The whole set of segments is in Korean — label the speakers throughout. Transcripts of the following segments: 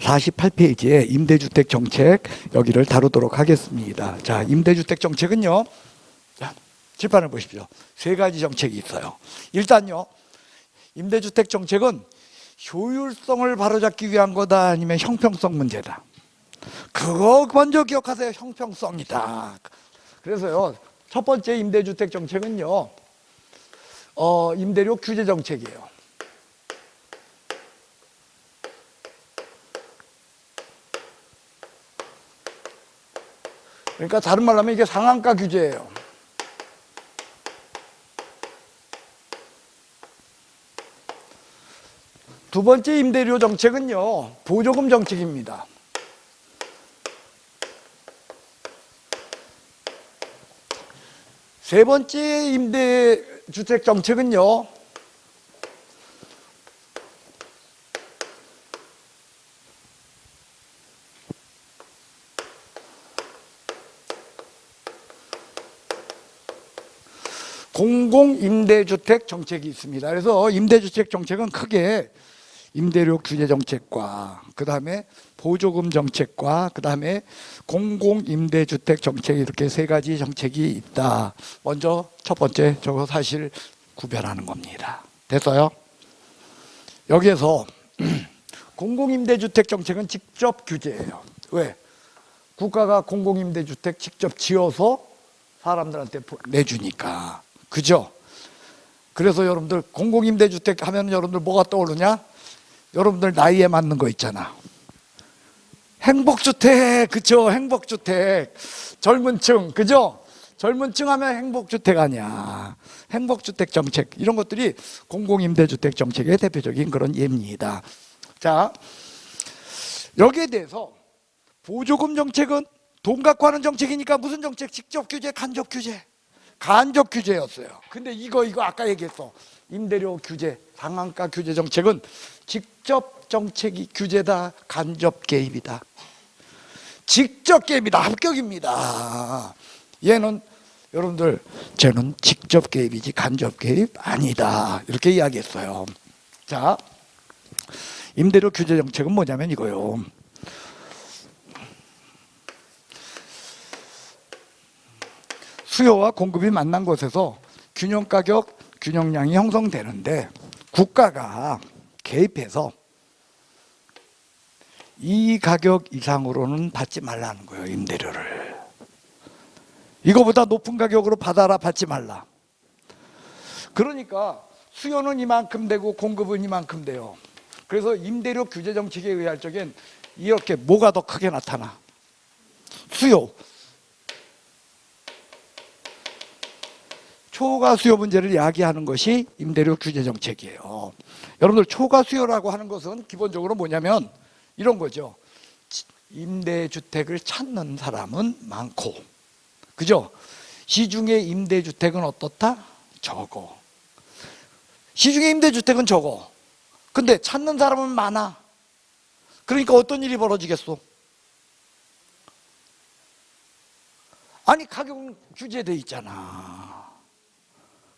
Speaker 1: 48페이지에 임대주택 정책 여기를 다루도록 하겠습니다. 자, 임대주택 정책은요. 자, 칠판을 보십시오. 세 가지 정책이 있어요. 일단요. 임대주택 정책은 효율성을 바로잡기 위한 거다 아니면 형평성 문제다. 그거 먼저 기억하세요. 형평성이다. 그래서요. 첫 번째 임대주택 정책은요. 임대료 규제 정책이에요. 그러니까 다른 말로 하면 이게 상한가 규제예요. 두 번째 임대료 정책은요, 보조금 정책입니다. 세 번째 임대주택 정책은요, 공공임대주택 정책이 있습니다. 그래서 임대주택 정책은 크게 임대료 규제 정책과 그 다음에 보조금 정책과 그 다음에 공공임대주택 정책 이렇게 세 가지 정책이 있다. 먼저 첫 번째 저거 사실 구별하는 겁니다. 됐어요? 여기에서 공공임대주택 정책은 직접 규제예요. 왜? 국가가 공공임대주택 직접 지어서 사람들한테 내주니까. 그죠? 그래서 여러분들 공공임대주택 하면 여러분들 뭐가 떠오르냐? 여러분들 나이에 맞는 거 있잖아. 행복주택, 그죠? 행복주택. 젊은 층, 그죠? 젊은 층 하면 행복주택 아니야. 행복주택 정책, 이런 것들이 공공임대주택 정책의 대표적인 그런 예입니다. 자, 여기에 대해서 보조금 정책은 돈 갖고 하는 정책이니까 무슨 정책? 직접 규제, 간접 규제. 간접 규제였어요. 근데 이거 아까 얘기했어. 임대료 규제, 상한가 규제 정책은 직접 정책이 규제다, 간접 개입이다. 직접 개입이다, 합격입니다. 얘는 여러분들 쟤는 직접 개입이지 간접 개입 아니다. 이렇게 이야기했어요. 자, 임대료 규제 정책은 뭐냐면 이거요. 수요와 공급이 만난 곳에서 균형 가격, 균형량이 형성되는데 국가가 개입해서 이 가격 이상으로는 받지 말라는 거예요. 임대료를. 이거보다 높은 가격으로 받아라, 받지 말라. 그러니까 수요는 이만큼 되고 공급은 이만큼 돼요. 그래서 임대료 규제 정책에 의할 적엔 이렇게 뭐가 더 크게 나타나? 수요. 초과 수요 문제를 야기하는 것이 임대료 규제 정책이에요. 여러분들 초과 수요라고 하는 것은 기본적으로 뭐냐면 이런 거죠. 임대주택을 찾는 사람은 많고, 그죠? 시중의 임대주택은 어떻다? 적어. 시중의 임대주택은 적어. 근데 찾는 사람은 많아. 그러니까 어떤 일이 벌어지겠어? 아니, 가격은 규제되어 있잖아.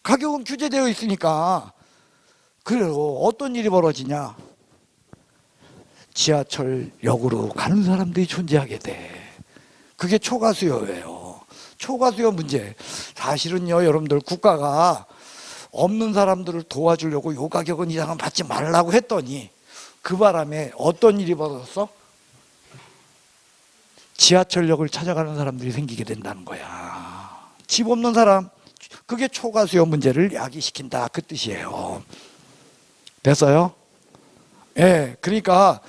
Speaker 1: 가격은 규제되어 있으니까. 그래요. 어떤 일이 벌어지냐? 지하철역으로 가는 사람들이 존재하게 돼. 그게 초과 수요예요. 초과 수요 문제. 사실은요, 여러분들 국가가 없는 사람들을 도와주려고 요 가격은 이상은 받지 말라고 했더니 그 바람에 어떤 일이 벌어졌어? 지하철역을 찾아가는 사람들이 생기게 된다는 거야. 집 없는 사람. 그게 초과 수요 문제를 야기시킨다, 그 뜻이에요. 됐어요? 예, 그러니까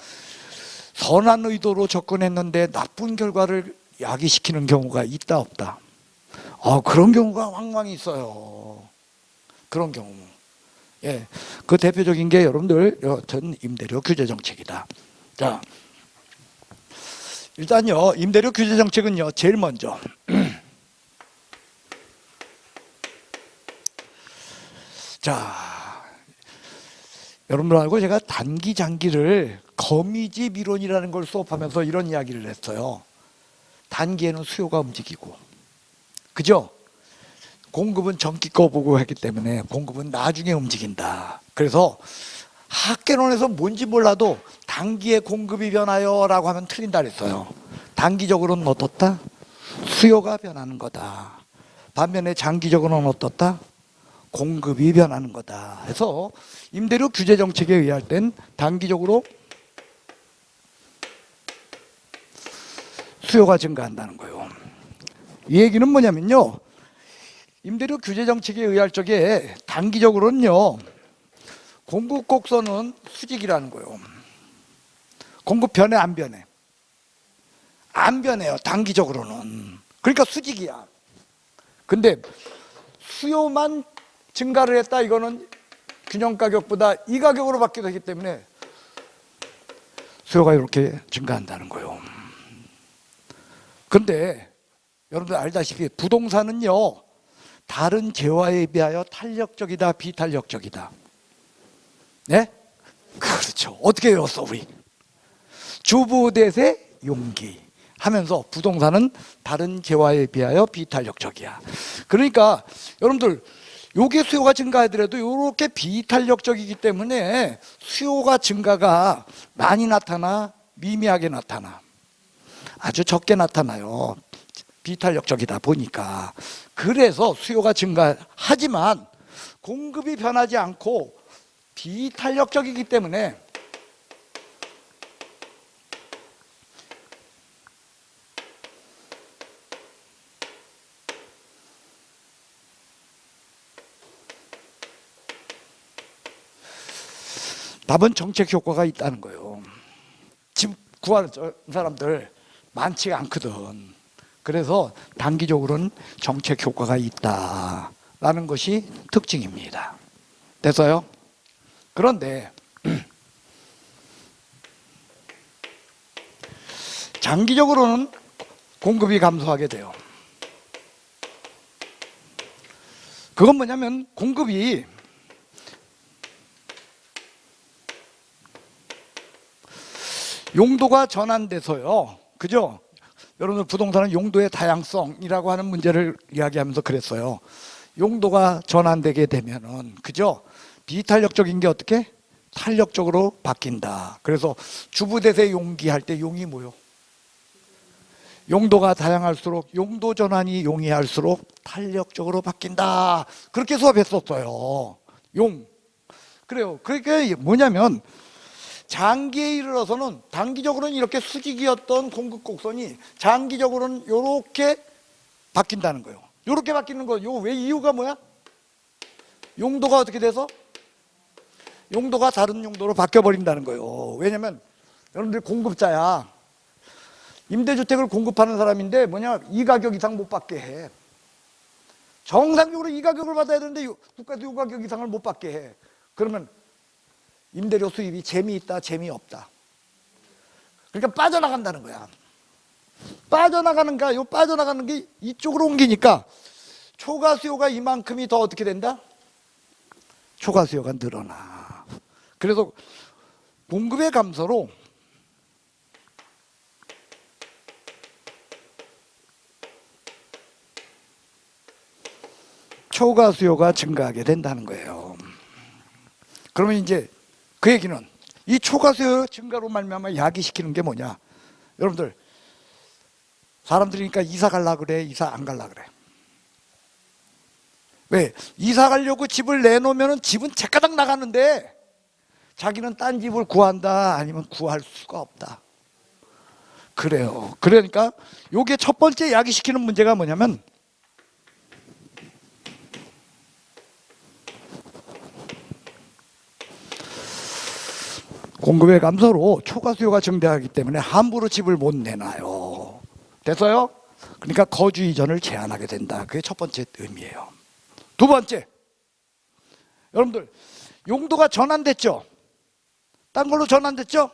Speaker 1: 선한 의도로 접근했는데 나쁜 결과를 야기시키는 경우가 있다, 없다? 그런 경우가 왕왕 있어요. 그런 경우. 예, 그 대표적인 게 여러분들 전 임대료 규제 정책이다. 자, 일단요, 임대료 규제 정책은요, 제일 먼저 자, 여러분들 알고 제가 단기 장기를 거미집 이론이라는 걸 수업하면서 이런 이야기를 했어요. 단기에는 수요가 움직이고, 그죠? 공급은 전기 거 보고 했기 때문에 공급은 나중에 움직인다. 그래서 학개론에서 뭔지 몰라도 단기에 공급이 변하여 라고 하면 틀린다 그랬어요. 단기적으로는 어떻다? 수요가 변하는 거다. 반면에 장기적으로는 어떻다? 공급이 변하는 거다. 해서 임대료 규제 정책에 의할 땐 단기적으로 수요가 증가한다는 거예요. 이 얘기는 뭐냐면요, 임대료 규제 정책에 의할 적에 단기적으로는요, 공급 곡선은 수직이라는 거예요. 공급 변해 안 변해? 안 변해요, 단기적으로는. 그러니까 수직이야. 근데 수요만 증가를 했다, 이거는 균형 가격보다 이 가격으로 받게 되기 때문에 수요가 이렇게 증가한다는 거예요. 근데 여러분들 알다시피 부동산은요, 다른 재화에 비하여 탄력적이다, 비탄력적이다? 네? 그렇죠. 어떻게 외웠어 우리? 주부대세 용기 하면서 부동산은 다른 재화에 비하여 비탄력적이야. 그러니까 여러분들 요게 수요가 증가하더라도 이렇게 비탄력적이기 때문에 수요가 증가가 많이 나타나, 미미하게 나타나, 아주 적게 나타나요. 비탄력적이다 보니까. 그래서 수요가 증가하지만 공급이 변하지 않고 비탄력적이기 때문에 답은 정책 효과가 있다는 거예요. 집 구하는 사람들 많지가 않거든. 그래서 단기적으로는 정책 효과가 있다라는 것이 특징입니다. 됐어요? 그런데 장기적으로는 공급이 감소하게 돼요. 그건 뭐냐면 공급이 용도가 전환돼서요. 그죠? 여러분들 부동산은 용도의 다양성이라고 하는 문제를 이야기하면서 그랬어요. 용도가 전환되게 되면은, 그죠? 비탄력적인 게 어떻게? 탄력적으로 바뀐다. 그래서 주부대세 용기 할 때 용이 뭐요? 용도가 다양할수록 용도 전환이 용이할수록 탄력적으로 바뀐다. 그렇게 수업했었어요. 용. 그래요. 그게 뭐냐면 장기에 이르러서는 단기적으로는 이렇게 수직이었던 공급 곡선이 장기적으로는 이렇게 바뀐다는 거예요. 이렇게 바뀌는 거, 요 왜 이유가 뭐야? 용도가 어떻게 돼서? 용도가 다른 용도로 바뀌어 버린다는 거예요. 왜냐면 여러분들 공급자야. 임대주택을 공급하는 사람인데 뭐냐, 이 가격 이상 못 받게 해. 정상적으로 이 가격을 받아야 되는데 국가에서 이 가격 이상을 못 받게 해. 그러면 임대료 수입이 재미있다, 재미없다. 그러니까 빠져나간다는 거야. 빠져나가는 게 이쪽으로 옮기니까 초과 수요가 이만큼이 더 어떻게 된다? 초과 수요가 늘어나. 그래서 공급의 감소로 초과 수요가 증가하게 된다는 거예요. 그러면 이제 그 얘기는 이 초과 수요 증가로 말미암아 야기시키는 게 뭐냐? 여러분들 사람들이니까 이사 갈라 그래, 이사 안 갈라 그래. 왜? 이사 가려고 집을 내놓으면 집은 제가닥 나가는데 자기는 딴 집을 구한다, 아니면 구할 수가 없다. 그래요. 그러니까 요게 첫 번째 야기시키는 문제가 뭐냐면 공급의 감소로 초과 수요가 증대하기 때문에 함부로 집을 못 내놔요. 됐어요? 그러니까 거주 이전을 제한하게 된다. 그게 첫 번째 의미예요. 두 번째, 여러분들 용도가 전환됐죠? 딴 걸로 전환됐죠?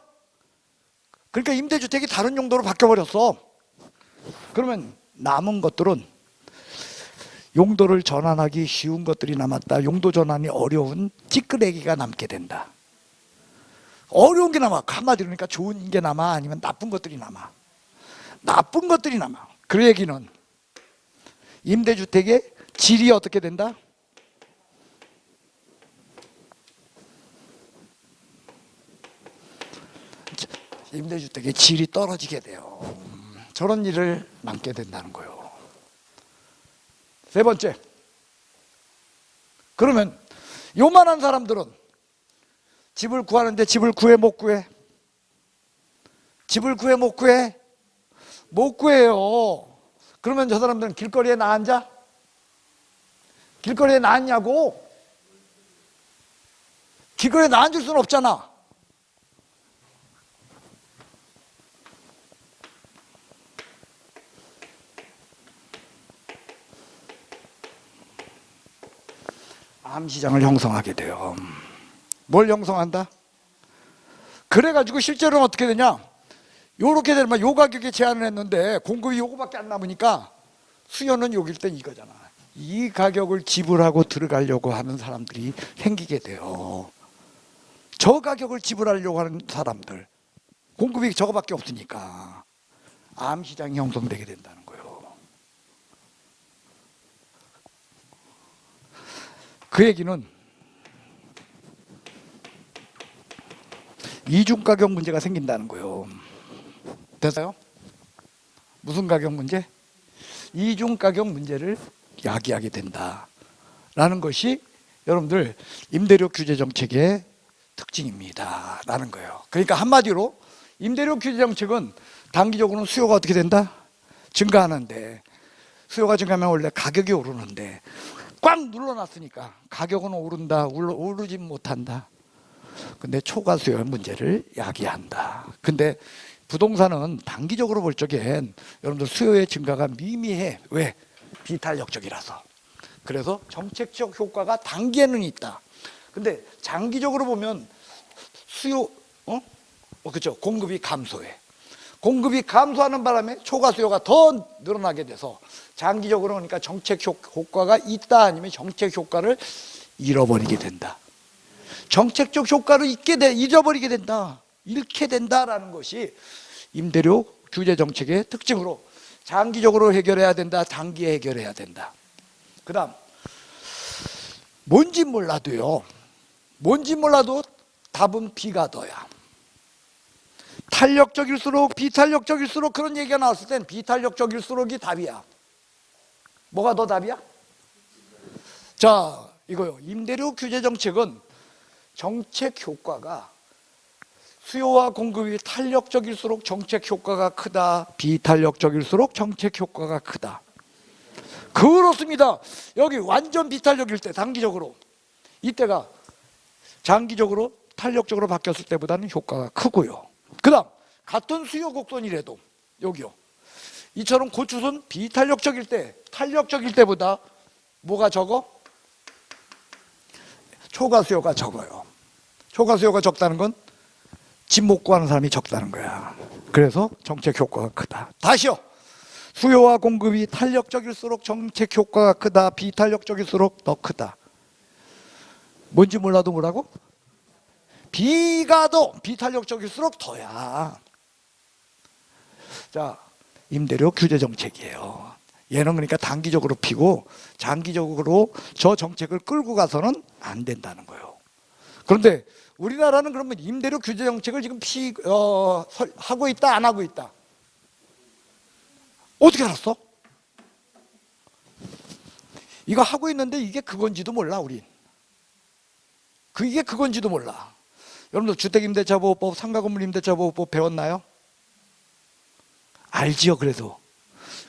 Speaker 1: 그러니까 임대주택이 다른 용도로 바뀌어버렸어. 그러면 남은 것들은 용도를 전환하기 쉬운 것들이 남았다. 용도 전환이 어려운 찌끄레기가 남게 된다. 어려운 게 남아. 한마디로 그러니까 좋은 게 남아, 아니면 나쁜 것들이 남아. 나쁜 것들이 남아. 그 얘기는 임대주택의 질이 어떻게 된다? 임대주택의 질이 떨어지게 돼요. 저런 일을 막게 된다는 거예요. 세 번째, 그러면 요만한 사람들은 집을 구하는데 집을 구해 못 구해? 집을 구해 못 구해? 못 구해요. 그러면 저 사람들은 길거리에 나앉아? 길거리에 나앉냐고? 길거리에 나앉을 수는 없잖아. 암시장을 형성하게 돼요. 뭘 형성한다? 그래가지고 실제로는 어떻게 되냐? 요렇게 되면 요 가격에 제한을 했는데 공급이 요거밖에 안 남으니까 수요는 여길 땐 이거잖아. 이 가격을 지불하고 들어가려고 하는 사람들이 생기게 돼요. 저 가격을 지불하려고 하는 사람들, 공급이 저거밖에 없으니까 암시장이 형성되게 된다는 거예요. 그 얘기는 이중 가격 문제가 생긴다는 거예요. 됐어요? 무슨 가격 문제? 이중 가격 문제를 야기하게 된다라는 것이 여러분들 임대료 규제 정책의 특징입니다 라는 거예요. 그러니까 한마디로 임대료 규제 정책은 단기적으로는 수요가 어떻게 된다? 증가하는데, 수요가 증가하면 원래 가격이 오르는데 꽉 눌러놨으니까 가격은 오른다, 오르지 못한다. 근데 초과 수요의 문제를 야기한다. 근데 부동산은 단기적으로 볼 적엔 여러분들 수요의 증가가 미미해. 왜? 비탄력적이라서. 그래서 정책적 효과가 단기에는 있다. 근데 장기적으로 보면 수요, 그렇죠. 공급이 감소해. 공급이 감소하는 바람에 초과 수요가 더 늘어나게 돼서 장기적으로 그러니까 정책 효과가 있다 아니면 정책 효과를 잃어버리게 된다. 정책적 효과를 잃어버리게 된다. 잃게 된다라는 것이 임대료 규제 정책의 특징으로 장기적으로 해결해야 된다. 단기에 해결해야 된다. 그 다음 뭔지 몰라도요. 뭔지 몰라도 답은 B가 더야. 탄력적일수록 비탄력적일수록 그런 얘기가 나왔을 땐 비탄력적일수록이 답이야. 뭐가 더 답이야? 자, 이거요. 임대료 규제 정책은 정책 효과가 수요와 공급이 탄력적일수록 정책 효과가 크다. 비탄력적일수록 정책 효과가 크다. 그렇습니다. 여기 완전 비탄력일 때 단기적으로 이때가 장기적으로 탄력적으로 바뀌었을 때보다는 효과가 크고요. 그 다음 같은 수요 곡선이라도 여기요. 이처럼 고추선 비탄력적일 때 탄력적일 때보다 뭐가 적어? 초과 수요가 적어요. 초과 수요가 적다는 건 집 못 구하는 사람이 적다는 거야. 그래서 정책 효과가 크다. 다시요. 수요와 공급이 탄력적일수록 정책 효과가 크다. 비탄력적일수록 더 크다. 뭔지 몰라도 뭐라고? B가 더 비탄력적일수록 더야. 자, 임대료 규제 정책이에요. 얘는 그러니까 단기적으로 피고 장기적으로 저 정책을 끌고 가서는 안 된다는 거예요. 그런데 우리나라는 그러면 임대료 규제 정책을 지금 하고 있다 안 하고 있다? 어떻게 알았어? 이거 하고 있는데 이게 그건지도 몰라 우린. 이게 그건지도 몰라. 여러분들 주택임대차보호법, 상가건물임대차보호법 배웠나요? 알지요 그래도.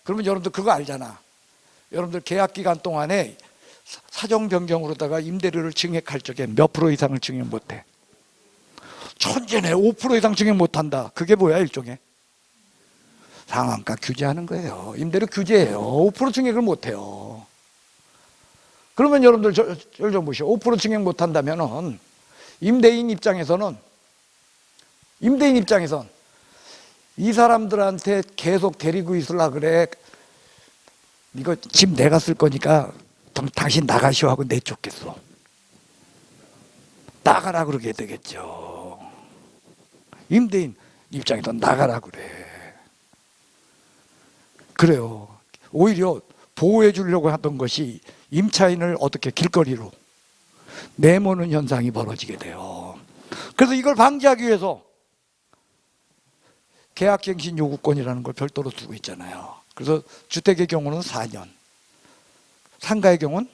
Speaker 1: 그러면 여러분들 그거 알잖아. 여러분들 계약기간 동안에 사정 변경으로다가 임대료를 증액할 적에 몇 프로 이상을 증액 못해? 천재네. 5% 이상 증액 못한다. 그게 뭐야 일종의? 상한가 규제하는 거예요. 임대료 규제예요. 5% 증액을 못해요. 그러면 여러분들 저를 좀 보시오. 5% 증액 못한다면은 임대인 입장에선 이 사람들한테 계속 데리고 있으려 그래. 이거 집 내가 쓸 거니까 당신 나가시오 하고 내쫓겠어. 나가라 그러게 되겠죠. 임대인 입장에서 나가라 그래. 그래요. 오히려 보호해 주려고 하던 것이 임차인을 어떻게 길거리로 내모는 현상이 벌어지게 돼요. 그래서 이걸 방지하기 위해서 계약갱신 요구권이라는 걸 별도로 두고 있잖아요. 그래서 주택의 경우는 4년, 상가의 경우는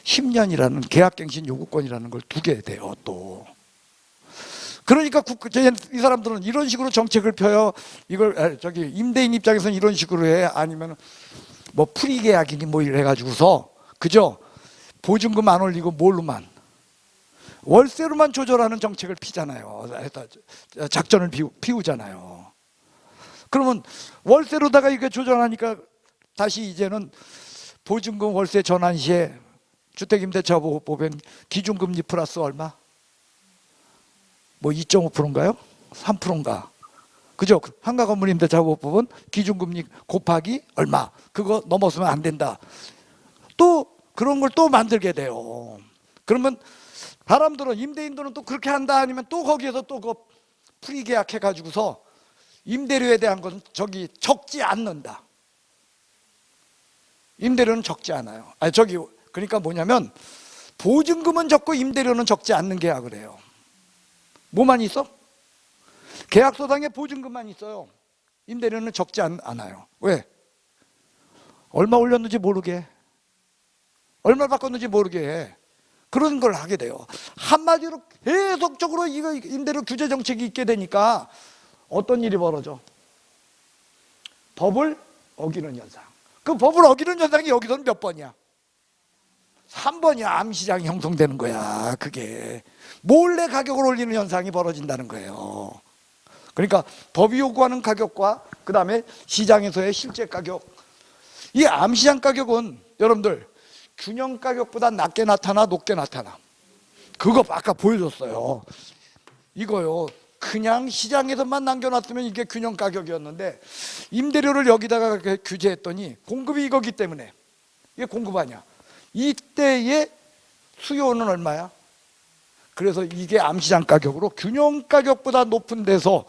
Speaker 1: 10년이라는 계약갱신 요구권이라는 걸 두게 돼요. 또 그러니까 이 사람들은 이런 식으로 정책을 펴요. 이걸 임대인 입장에서는 이런 식으로 해. 아니면 뭐 프리계약이니 뭐 이래 가지고서 그죠? 보증금 안 올리고 뭘로만 월세로만 조절하는 정책을 피잖아요. 작전을 피우잖아요. 그러면 월세로다가 이게 조절하니까 다시 이제는 보증금 월세 전환 시에 주택임대차보호법엔 기준금리 플러스 얼마? 뭐 2.5%인가요? 3%인가? 그죠? 한가건물임대차보호법은 기준금리 곱하기 얼마? 그거 넘어서면 안 된다. 또 그런 걸 또 만들게 돼요. 그러면 사람들은, 임대인들은 또 그렇게 한다 아니면 또 거기에서 또 그 프리계약 해가지고서 임대료에 대한 건 적지 않는다. 임대료는 적지 않아요. 그러니까 뭐냐면 보증금은 적고 임대료는 적지 않는 계약을 해요. 뭐만 있어? 계약서상에 보증금만 있어요. 임대료는 적지 않아요. 왜? 얼마 올렸는지 모르게, 얼마 바꿨는지 모르게 해. 그런 걸 하게 돼요. 한마디로 계속적으로 이거 임대료 규제 정책이 있게 되니까 어떤 일이 벌어져? 법을 어기는 현상. 그 법을 어기는 현상이 여기서는 몇 번이야? 3번이야. 암시장이 형성되는 거야. 그게 몰래 가격을 올리는 현상이 벌어진다는 거예요. 그러니까 법이 요구하는 가격과 그 다음에 시장에서의 실제 가격, 이 암시장 가격은 여러분들 균형 가격보다 낮게 나타나 높게 나타나. 그거 아까 보여줬어요. 이거요, 그냥 시장에서만 남겨놨으면 이게 균형 가격이었는데 임대료를 여기다가 규제했더니 공급이 이거기 때문에, 이게 공급 아니야. 이때의 수요는 얼마야? 그래서 이게 암시장 가격으로 균형 가격보다 높은 데서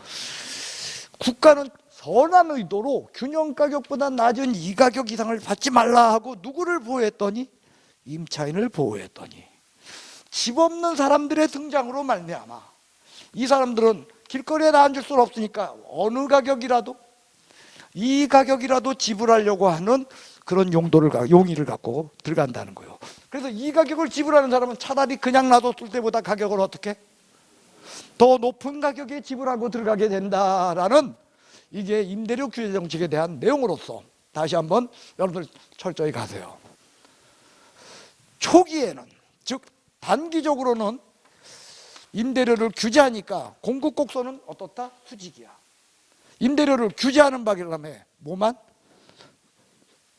Speaker 1: 국가는 선한 의도로 균형 가격보다 낮은 이 가격 이상을 받지 말라 하고 누구를 보호했더니 임차인을 보호했더니 집 없는 사람들의 등장으로 말미암아 이 사람들은 길거리에 앉을 수는 없으니까 어느 가격이라도, 이 가격이라도 지불하려고 하는 그런 용의를 갖고 들어간다는 거예요. 그래서 이 가격을 지불하는 사람은 차라리 그냥 놔뒀을 때보다 가격을 어떻게 더 높은 가격에 지불하고 들어가게 된다라는, 이게 임대료 규제 정책에 대한 내용으로서 다시 한번 여러분들 철저히 가세요. 초기에는, 즉 단기적으로는 임대료를 규제하니까 공급 곡선은 어떻다? 수직이야. 임대료를 규제하는 바람에 뭐만?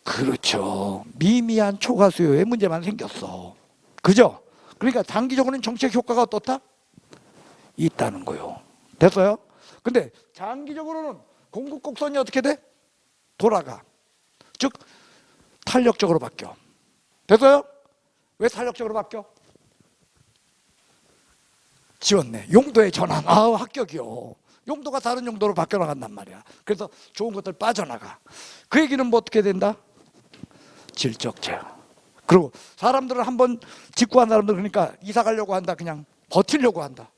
Speaker 1: 그렇죠, 미미한 초과 수요의 문제만 생겼어. 그죠? 그러니까 단기적으로는 정책 효과가 어떻다? 있다는 거요. 됐어요? 근데 장기적으로는 공급 곡선이 어떻게 돼? 돌아가. 즉 탄력적으로 바뀌어. 됐어요? 왜 탄력적으로 바뀌어? 지웠네. 용도의 전환. 합격이요. 용도가 다른 용도로 바뀌어 나간단 말이야. 그래서 좋은 것들 빠져나가. 그 얘기는 뭐 어떻게 된다? 질적 제한. 그리고 사람들은 한번 직구한 사람들, 그러니까 이사 가려고 한다. 그냥 버티려고 한다.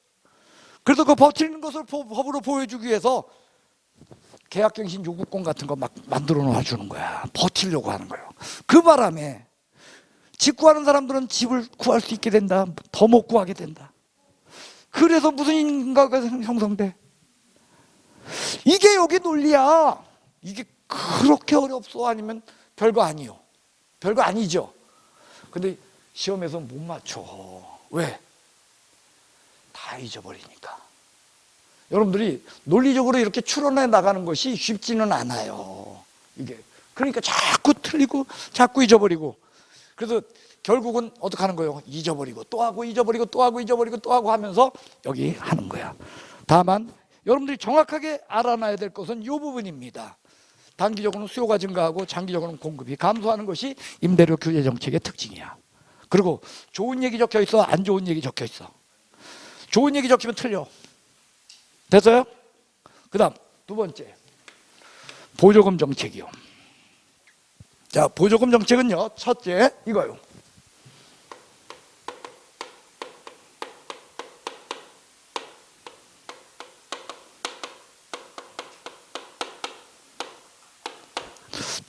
Speaker 1: 그래서 그 버티는 것을 법으로 보여주기 위해서 계약갱신 요구권 같은 거 막 만들어 놔주는 거야. 버티려고 하는 거예요. 그 바람에 직구하는 사람들은 집을 구할 수 있게 된다. 더 못 구하게 된다. 그래서 무슨 인가가 형성돼? 이게 여기 논리야. 이게 그렇게 어렵소? 아니면 별거 아니요? 별거 아니죠. 근데 시험에서 못 맞춰. 왜? 다 잊어버리니까. 여러분들이 논리적으로 이렇게 추론해 나가는 것이 쉽지는 않아요. 이게 그러니까 자꾸 틀리고 자꾸 잊어버리고, 그래서 결국은 어떻게 하는 거예요? 잊어버리고 또 하고 잊어버리고 또 하고 잊어버리고 또 하고 하면서 여기 하는 거야. 다만 여러분들이 정확하게 알아놔야 될 것은 이 부분입니다. 단기적으로는 수요가 증가하고 장기적으로는 공급이 감소하는 것이 임대료 규제 정책의 특징이야. 그리고 좋은 얘기 적혀 있어, 안 좋은 얘기 적혀 있어. 좋은 얘기 적히면 틀려. 됐어요? 그 다음 두 번째, 보조금 정책이요. 자, 보조금 정책은요, 첫째 이거요.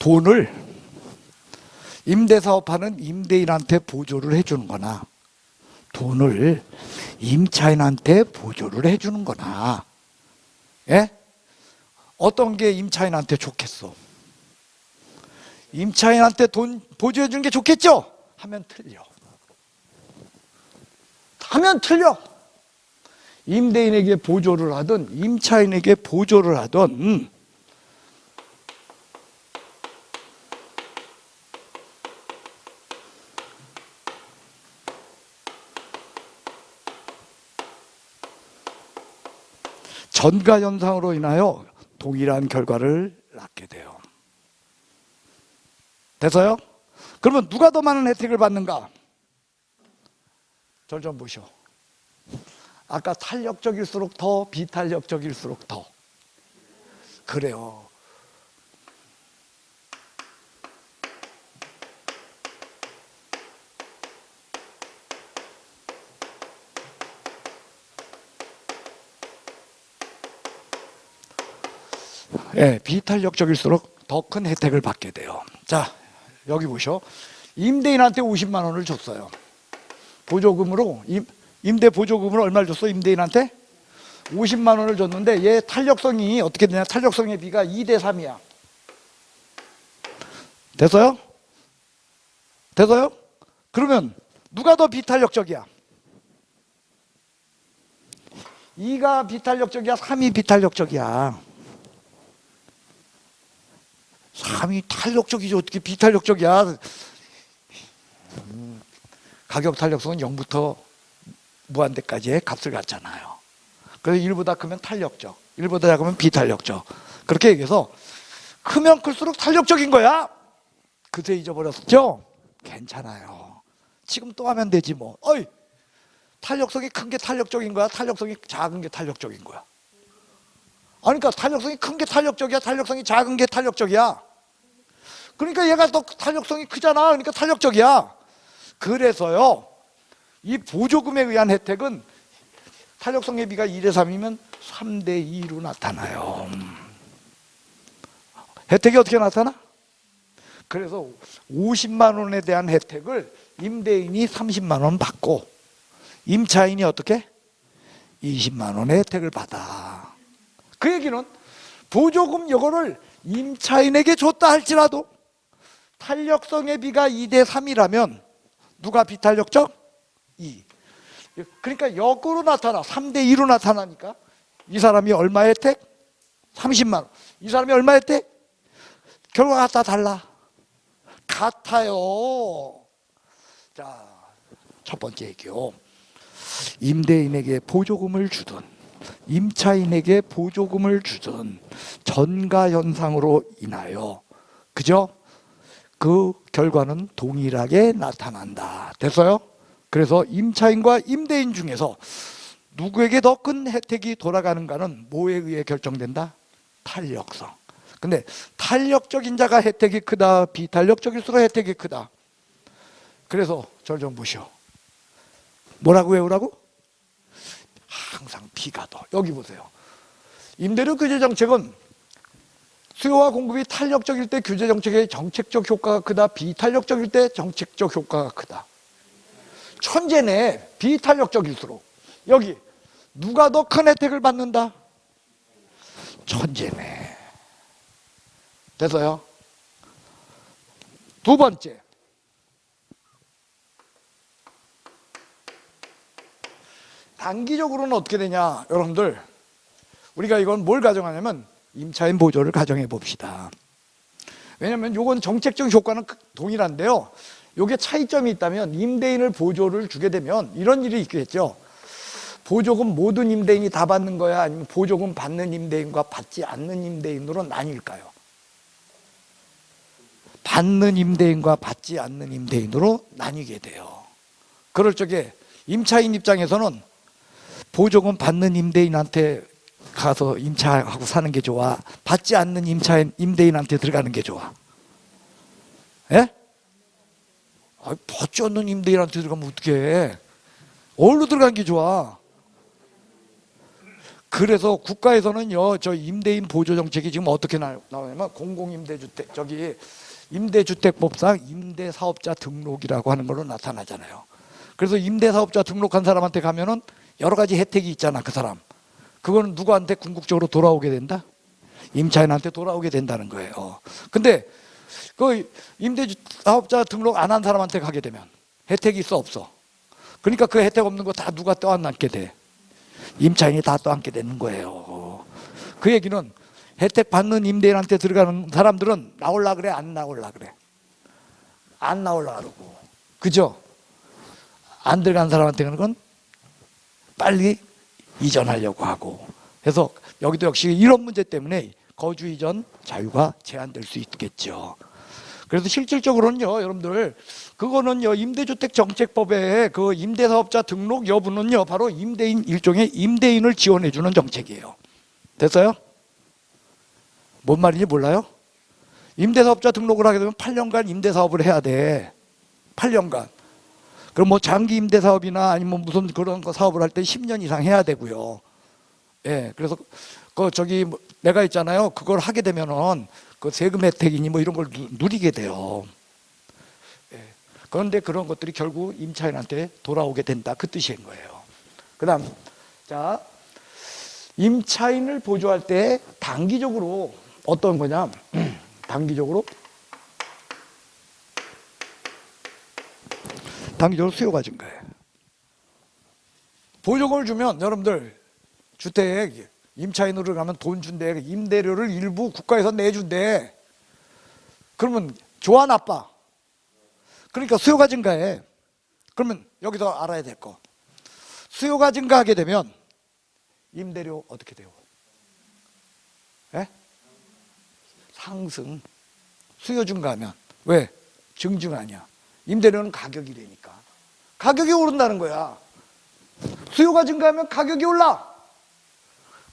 Speaker 1: 돈을 임대사업하는 임대인한테 보조를 해주는 거나 돈을 임차인한테 보조를 해주는 거나, 예? 어떤 게 임차인한테 좋겠어? 임차인한테 돈 보조해 주는 게 좋겠죠? 하면 틀려. 하면 틀려. 임대인에게 보조를 하든 임차인에게 보조를 하든 전가현상으로 인하여 동일한 결과를 낳게 돼요. 돼서요? 그러면 누가 더 많은 혜택을 받는가? 절 좀 보시오. 아까 탄력적일수록 더, 비탄력적일수록 더. 그래요. 예, 비탄력적일수록 더 큰 혜택을 받게 돼요. 자, 여기 보시오. 임대인한테 50만 원을 줬어요. 보조금으로, 임대 보조금으로 얼마를 줬어? 임대인한테 50만 원을 줬는데 얘 탄력성이 어떻게 되냐? 탄력성의 비가 2대 3이야. 됐어요? 됐어요? 그러면 누가 더 비탄력적이야? 2가 비탄력적이야? 3이 비탄력적이야? 3이 탄력적이지 어떻게 비탄력적이야? 가격 탄력성은 0부터 무한대까지의 값을 갖잖아요. 그래서 1보다 크면 탄력적, 1보다 작으면 비탄력적. 그렇게 얘기해서 크면 클수록 탄력적인 거야. 그새 잊어버렸죠? 괜찮아요. 지금 또 하면 되지 뭐. 어이, 탄력성이 큰 게 탄력적인 거야? 탄력성이 작은 게 탄력적인 거야? 아니, 그러니까 탄력성이 큰 게 탄력적이야? 탄력성이 작은 게 탄력적이야? 그러니까 얘가 더 탄력성이 크잖아. 그러니까 탄력적이야. 그래서요, 이 보조금에 의한 혜택은 탄력성의 비가 2대 3이면 3대 2로 나타나요. 혜택이 어떻게 나타나? 그래서 50만 원에 대한 혜택을 임대인이 30만 원 받고 임차인이 어떻게? 20만 원의 혜택을 받아. 그 얘기는 보조금 이거를 임차인에게 줬다 할지라도 탄력성의 비가 2대 3이라면 누가 비탄력적? 2. 그러니까 역으로 나타나. 3대 2로 나타나니까 이 사람이 얼마 혜택? 30만 원. 이 사람이 얼마 혜택? 결과가 다 달라. 같아요. 자, 첫 번째 얘기요. 임대인에게 보조금을 주든 임차인에게 보조금을 주든 전가현상으로 인하여, 그죠? 그 결과는 동일하게 나타난다. 됐어요? 그래서 임차인과 임대인 중에서 누구에게 더 큰 혜택이 돌아가는가는 뭐에 의해 결정된다? 탄력성. 근데 탄력적인 자가 혜택이 크다, 비탄력적일수록 혜택이 크다. 그래서 절 좀 보시오. 뭐라고 외우라고? 항상 비가 더. 여기 보세요. 임대료 규제 정책은 수요와 공급이 탄력적일 때 규제 정책의 정책적 효과가 크다, 비탄력적일 때 정책적 효과가 크다. 천재네. 비탄력적일수록. 여기 누가 더 큰 혜택을 받는다? 천재네. 됐어요? 두 번째, 단기적으로는 어떻게 되냐? 여러분들, 우리가 이건 뭘 가정하냐면 임차인 보조를 가정해 봅시다. 왜냐하면 이건 정책적 효과는 동일한데요, 이게 차이점이 있다면 임대인을 보조를 주게 되면 이런 일이 있겠죠. 보조금 모든 임대인이 다 받는 거야? 아니면 보조금 받는 임대인과 받지 않는 임대인으로 나뉠까요? 받는 임대인과 받지 않는 임대인으로 나뉘게 돼요. 그럴 적에 임차인 입장에서는 보조금 받는 임대인한테 가서 임차하고 사는 게 좋아? 받지 않는 임대인한테 들어가는 게 좋아? 예? 받지 않는 임대인한테 들어가면 어떡해? 어디로 들어가는 게 좋아? 그래서 국가에서는요, 저 임대인 보조 정책이 지금 어떻게 나오냐면 공공임대주택, 저기 임대주택법상 임대사업자 등록이라고 하는 걸로 나타나잖아요. 그래서 임대사업자 등록한 사람한테 가면은 여러 가지 혜택이 있잖아, 그 사람. 그거는 누구한테 궁극적으로 돌아오게 된다? 임차인한테 돌아오게 된다는 거예요. 근데 그 임대사업자 등록 안 한 사람한테 가게 되면 혜택이 있어, 없어? 그러니까 그 혜택 없는 거 다 누가 떠안게 돼? 임차인이 다 떠안게 되는 거예요. 그 얘기는 혜택 받는 임대인한테 들어가는 사람들은 나올라 그래, 안 나올라 그래? 안 나올라 그러고, 그죠? 안 들어간 사람한테 그런 건 빨리 이전하려고 하고. 그래서 여기도 역시 이런 문제 때문에 거주 이전 자유가 제한될 수 있겠죠. 그래서 실질적으로는요, 여러분들, 그거는요, 임대주택 정책법에 그 임대사업자 등록 여부는요, 바로 임대인, 일종의 임대인을 지원해주는 정책이에요. 됐어요? 뭔 말인지 몰라요? 임대사업자 등록을 하게 되면 8년간 임대사업을 해야 돼. 8년간. 그럼 뭐 장기 임대사업이나 아니면 무슨 그런 거 사업을 할 때 10년 이상 해야 되고요. 예, 그래서 그 저기 내가 있잖아요. 그걸 하게 되면은 그 세금 혜택이니 뭐 이런 걸 누리게 돼요. 예. 그런데 그런 것들이 결국 임차인한테 돌아오게 된다, 그 뜻인 거예요. 그다음, 자, 임차인을 보조할 때 단기적으로 어떤 거냐? 단기적으로 수요가 증가해. 보조금을 주면 여러분들 주택 임차인으로 가면 돈 준대. 임대료를 일부 국가에서 내준대. 그러면 좋아, 나빠? 그러니까 수요가 증가해. 그러면 여기서 알아야 될 거, 수요가 증가하게 되면 임대료 어떻게 돼요? 예? 상승. 수요 증가하면. 왜? 증증 아니야. 임대료는 가격이 되니까 가격이 오른다는 거야. 수요가 증가하면 가격이 올라.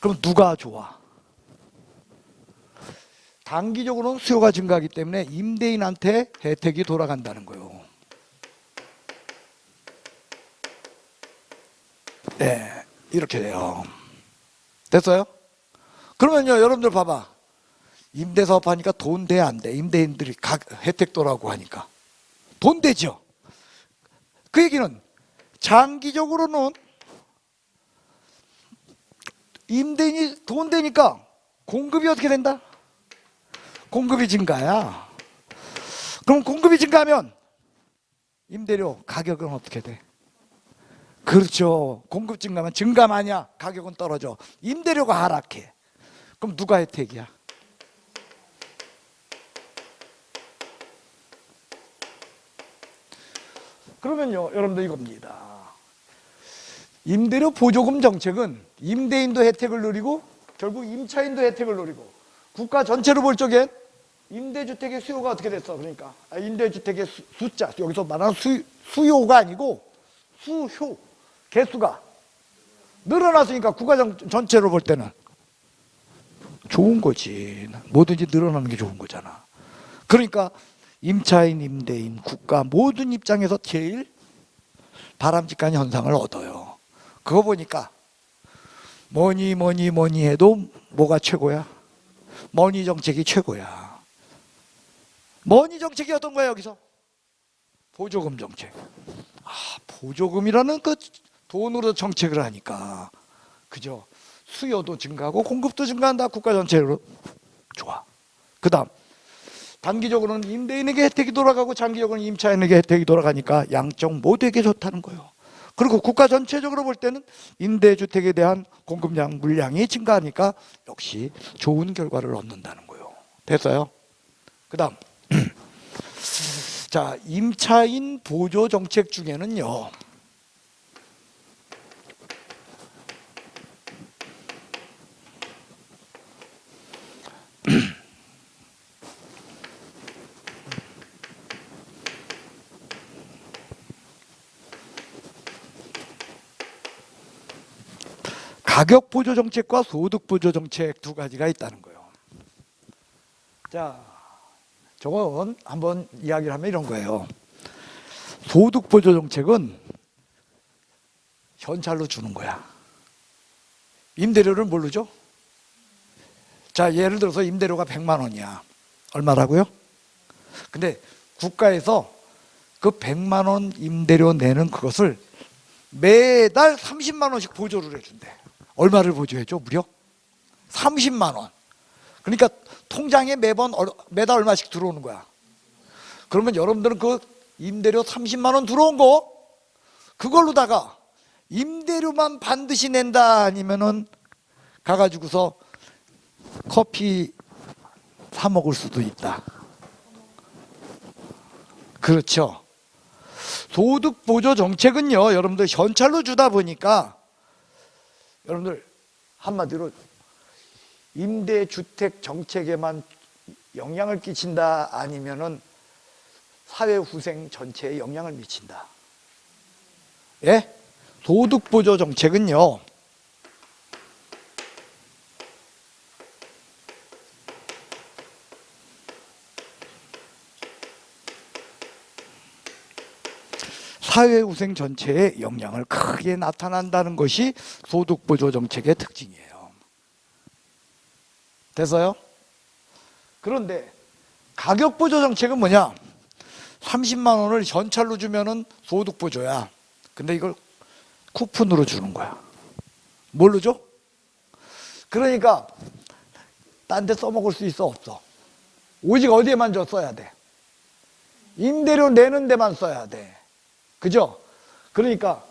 Speaker 1: 그럼 누가 좋아? 단기적으로는 수요가 증가하기 때문에 임대인한테 혜택이 돌아간다는 거예요. 네, 이렇게 돼요. 됐어요? 그러면요, 여러분들 봐봐. 임대사업 하니까 돈 돼, 안 돼? 임대인들이 혜택 도라고 하니까 돈 되죠. 그 얘기는 장기적으로는 임대인이 돈 되니까 공급이 어떻게 된다? 공급이 증가야. 그럼 공급이 증가하면 임대료 가격은 어떻게 돼? 그렇죠. 공급 증가하면 증감 아니야. 가격은 떨어져. 임대료가 하락해. 그럼 누가 혜택이야? 그러면요, 여러분들 이겁니다. 임대료 보조금 정책은 임대인도 혜택을 누리고 결국 임차인도 혜택을 누리고, 국가 전체로 볼 적엔 임대주택의 수요가 어떻게 됐어? 그러니까 임대주택의 숫자, 여기서 말하는 수요가 아니고 수효, 개수가 늘어났으니까 국가 전체로 볼 때는 좋은 거지. 뭐든지 늘어나는 게 좋은 거잖아. 그러니까 임차인, 임대인, 국가 모든 입장에서 제일 바람직한 현상을 얻어요. 그거 보니까 뭐니 해도 뭐가 최고야? 머니 정책이 최고야. 머니 정책이 어떤 거야 여기서? 보조금 정책. 보조금이라는 그 돈으로 정책을 하니까, 그죠? 수요도 증가하고 공급도 증가한다. 국가 전체로 좋아. 그 다음, 단기적으로는 임대인에게 혜택이 돌아가고 장기적으로는 임차인에게 혜택이 돌아가니까 양쪽 모두에게 좋다는 거예요. 그리고 국가 전체적으로 볼 때는 임대주택에 대한 공급량, 물량이 증가하니까 역시 좋은 결과를 얻는다는 거예요. 됐어요? 그 다음, 자, 임차인 보조 정책 중에는요, 가격 보조 정책과 소득 보조 정책 두 가지가 있다는 거예요. 자, 저건 한번 이야기를 하면 이런 거예요. 소득 보조 정책은 현찰로 주는 거야. 임대료를 모르죠? 자, 예를 들어서 임대료가 100만 원이야. 얼마라고요? 근데 국가에서 그 100만 원 임대료 내는 그것을 매달 30만 원씩 보조를 해준대. 얼마를 보조해줘? 무려 30만 원. 그러니까 통장에 매달 얼마씩 들어오는 거야. 그러면 여러분들은 그 임대료 30만 원 들어온 거 그걸로다가 임대료만 반드시 낸다 아니면은 가가지고서 커피 사 먹을 수도 있다. 그렇죠. 소득보조 정책은요, 여러분들 현찰로 주다 보니까 여러분들 한마디로 임대주택 정책에만 영향을 끼친다 아니면은 사회후생 전체에 영향을 미친다. 예? 소득보조 정책은요, 사회후생 전체에 영향을 크게 나타난다는 것이 소득보조 정책의 특징이에요. 돼서요? 그런데 가격보조 정책은 뭐냐? 30만 원을 현찰로 주면은 소득보조야. 근데 이걸 쿠폰으로 주는 거야. 뭘로 줘? 그러니까 딴 데 써먹을 수 있어? 없어? 오직 어디에만 써야 돼? 임대료 내는 데만 써야 돼. 그죠? 그러니까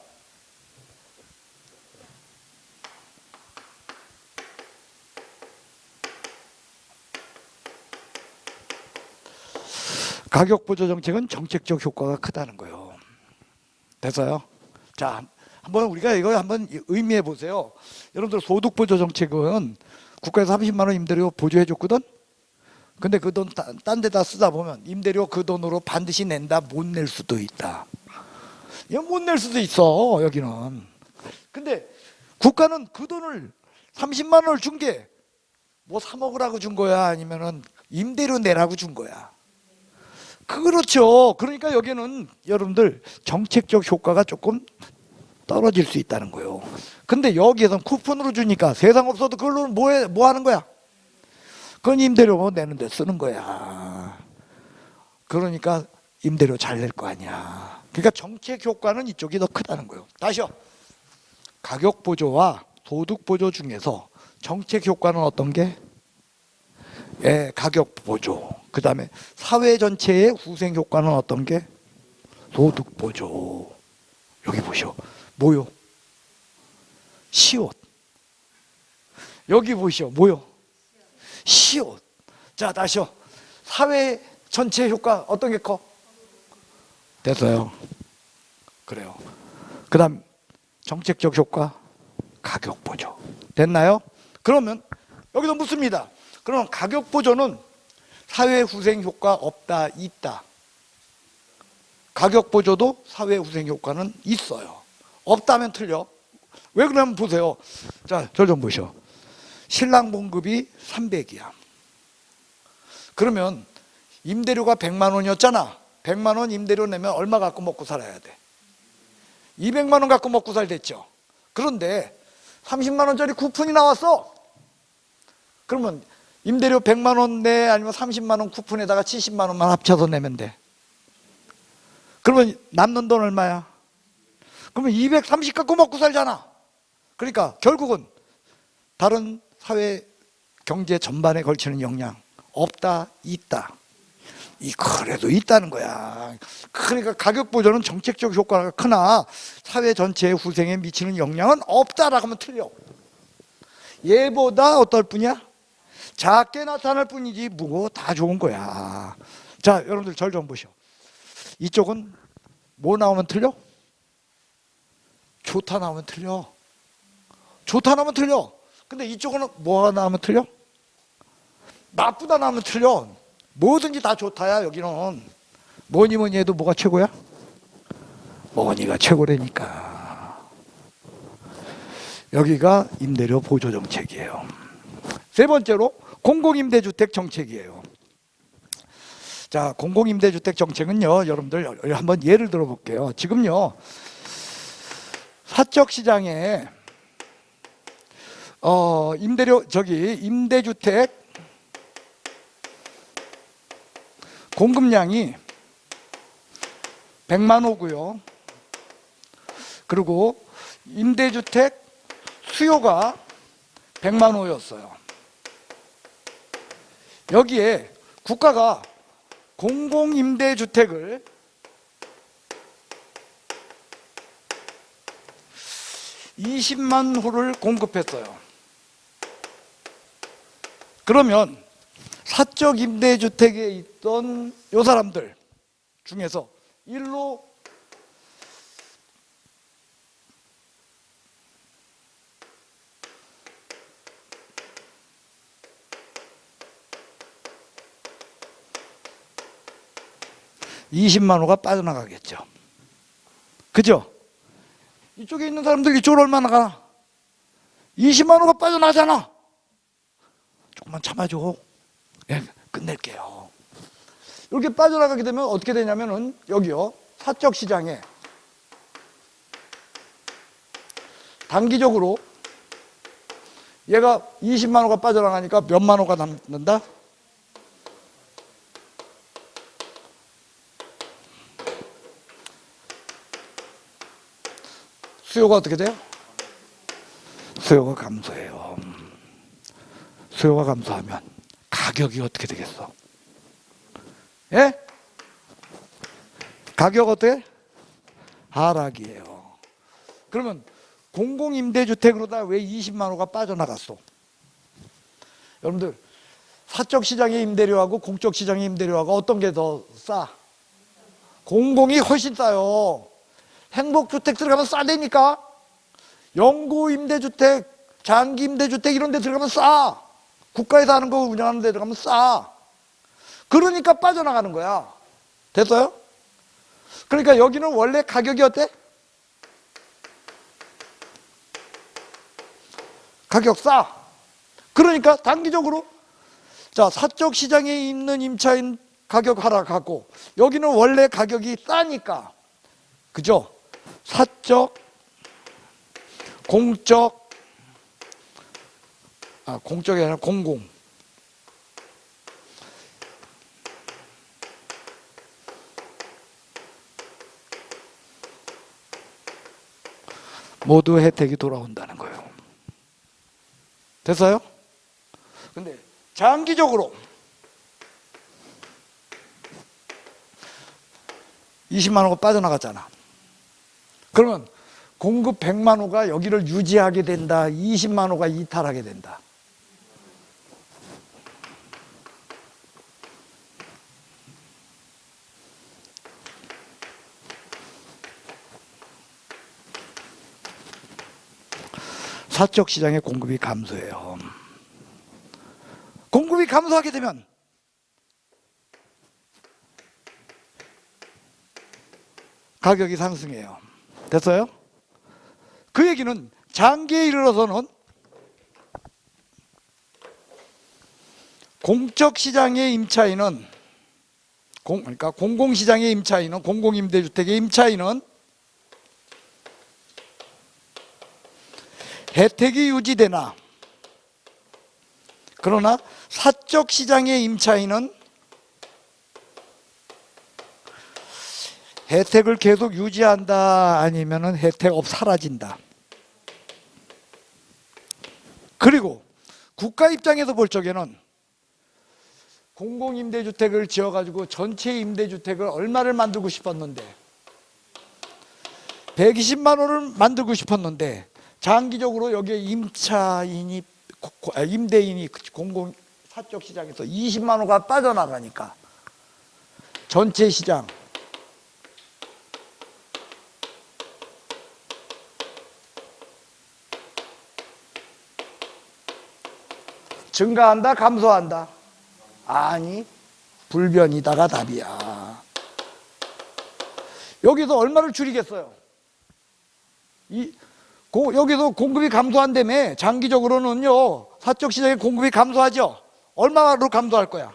Speaker 1: 가격보조 정책은 정책적 효과가 크다는 거예요. 돼서요? 자, 한번 우리가 이거 한번 의미해 보세요. 여러분들 소득보조 정책은 국가에서 30만 원 임대료 보조해 줬거든? 근데 그 돈 딴 데다 쓰다 보면 임대료 그 돈으로 반드시 낸다, 못 낼 수도 있다. 이거 못 낼 수도 있어, 여기는. 근데 국가는 그 돈을 30만 원을 준 게 뭐 사 먹으라고 준 거야? 아니면은 임대료 내라고 준 거야? 그렇죠. 그러니까 여기는 여러분들 정책적 효과가 조금 떨어질 수 있다는 거예요. 근데 여기에선 쿠폰으로 주니까 세상 없어도 그걸로 뭐 하는 거야? 그건 임대료 내는 데 쓰는 거야. 그러니까 임대료 잘 낼 거 아니야. 그러니까 정책 효과는 이쪽이 더 크다는 거예요. 다시요. 가격 보조와 소득 보조 중에서 정책 효과는 어떤 게? 예, 가격 보조. 그 다음에 사회 전체의 후생 효과는 어떤 게? 소득 보조. 여기 보시오. 뭐요? 시옷. 여기 보시오. 뭐요? 시옷. 자, 다시요. 사회 전체 효과 어떤 게 커? 됐어요. 그래요. 그 다음 정책적 효과 가격 보조. 됐나요? 그러면 여기서 묻습니다. 그럼 가격 보조는 사회 후생 효과 없다, 있다? 가격 보조도 사회 후생 효과는 있어요. 없다면 틀려. 왜 그러냐면 보세요. 자, 저 좀 보시오. 신랑 봉급이 300이야. 그러면 임대료가 100만 원이었잖아. 100만 원 임대료 내면 얼마 갖고 먹고 살아야 돼? 200만 원 갖고 먹고 살겠죠. 그런데 30만 원짜리 쿠폰이 나왔어. 그러면 임대료 100만 원 내, 아니면 30만 원 쿠폰에다가 70만 원만 합쳐서 내면 돼. 그러면 남는 돈 얼마야? 그러면 230 갖고 먹고 살잖아. 그러니까 결국은 다른 사회 경제 전반에 걸치는 영향 없다, 있다. 그래도 있다는 거야. 그러니까 가격 보조는 정책적 효과가 크나 사회 전체의 후생에 미치는 영향은 없다라고 하면 틀려. 얘보다 어떨 뿐이야? 작게 나타날 뿐이지 뭐 다 좋은 거야. 자, 여러분들 절 좀 보시오. 이쪽은 뭐 나오면 틀려? 좋다 나오면 틀려. 좋다 나오면 틀려. 근데 이쪽은 뭐가 나오면 틀려? 나쁘다 나오면 틀려. 뭐든지 다 좋다야. 여기는 뭐니 뭐니 해도 뭐가 최고야? 뭐니가 최고라니까. 여기가 임대료 보조 정책이에요. 세 번째로 공공임대주택 정책이에요. 자, 공공임대주택 정책은요, 여러분들 한번 예를 들어 볼게요. 지금요, 사적 시장에 임대주택 공급량이 100만 호고요. 그리고 임대주택 수요가 100만 호였어요. 여기에 국가가 공공임대주택을 20만 호를 공급했어요. 그러면 사적 임대주택에 있던 요 사람들 중에서 일로 (20만) 호가 빠져나가겠죠. 그죠? 이쪽에 있는 사람들 이쪽으로 얼마나 가나? 20만 호가 빠져나가잖아. 조금만 참아줘. 예, 끝낼게요. 이렇게 빠져나가게 되면 어떻게 되냐면은 여기요, 사적 시장에 단기적으로 얘가 20만 호가 빠져나가니까 몇만 호가 남는다? 수요가 어떻게 돼요? 수요가 감소해요. 수요가 감소하면 가격이 어떻게 되겠어? 예? 가격 어때? 하락이에요. 그러면 공공임대주택으로다 왜 20만 호가 빠져나갔어? 여러분들, 사적 시장의 임대료하고 공적 시장의 임대료하고 어떤 게 더 싸? 공공이 훨씬 싸요. 행복주택 들어가면 싸다니까. 영구임대주택, 장기임대주택 이런 데 들어가면 싸. 국가에서 하는 거 운영하는 데 들어가면 싸. 그러니까 빠져나가는 거야. 됐어요? 그러니까 여기는 원래 가격이 어때? 가격 싸. 그러니까 단기적으로 자, 사적 시장에 있는 임차인 가격 하락하고 여기는 원래 가격이 싸니까, 그죠? 사적, 공적, 공적이 아니라 공공. 모두 혜택이 돌아온다는 거예요. 됐어요? 근데 장기적으로 20만 호가 빠져나갔잖아. 그러면 공급 100만 호가 여기를 유지하게 된다, 20만 호가 이탈하게 된다. 사적 시장의 공급이 감소해요. 공급이 감소하게 되면 가격이 상승해요. 됐어요? 그 얘기는 장기에 이르러서는 공적 시장의 임차인은, 그러니까 공공시장의 임차인은, 공공임대주택의 임차인은 혜택이 유지되나, 그러나 사적 시장의 임차인은 혜택을 계속 유지한다, 아니면은 혜택 사라진다. 그리고 국가 입장에서 볼 적에는 공공임대주택을 지어가지고 전체 임대주택을 얼마를 만들고 싶었는데, 120만 호를 만들고 싶었는데, 장기적으로 여기에 임대인이 공공 사적 시장에서 20만 호가 빠져나가니까 전체 시장 증가한다, 감소한다? 아니, 불변이다가 답이야. 여기서 얼마를 줄이겠어요? 여기서 공급이 감소한다며. 장기적으로는요, 사적 시장의 공급이 감소하죠. 얼마로 감소할 거야?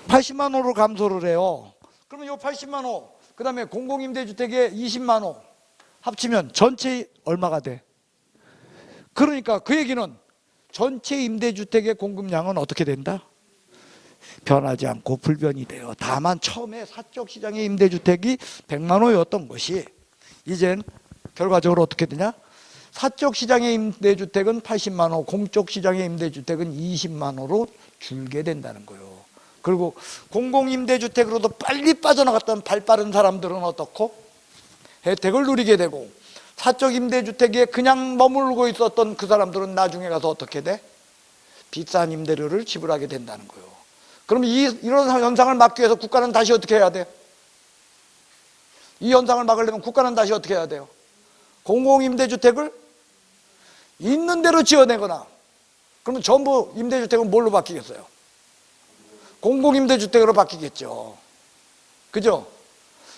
Speaker 1: 80만 호로 감소를 해요. 그러면 이 80만 호, 그 다음에 공공임대주택의 20만 호 합치면 전체 얼마가 돼? 그러니까 그 얘기는 전체 임대주택의 공급량은 어떻게 된다? 변하지 않고 불변이 돼요. 다만 처음에 사적 시장의 임대주택이 100만 호였던 것이 이젠 결과적으로 어떻게 되냐? 사적 시장의 임대주택은 80만 호, 공적 시장의 임대주택은 20만 호로 줄게 된다는 거예요. 그리고 공공임대주택으로도 빨리 빠져나갔던 발 빠른 사람들은 어떻고? 혜택을 누리게 되고, 사적 임대주택에 그냥 머물고 있었던 그 사람들은 나중에 가서 어떻게 돼? 비싼 임대료를 지불하게 된다는 거예요. 그럼 이런 현상을 막기 위해서 국가는 다시 어떻게 해야 돼요? 이 현상을 막으려면 국가는 다시 어떻게 해야 돼요? 공공임대주택을 있는 대로 지어내거나, 그러면 전부 임대주택은 뭘로 바뀌겠어요? 공공임대주택으로 바뀌겠죠. 그죠?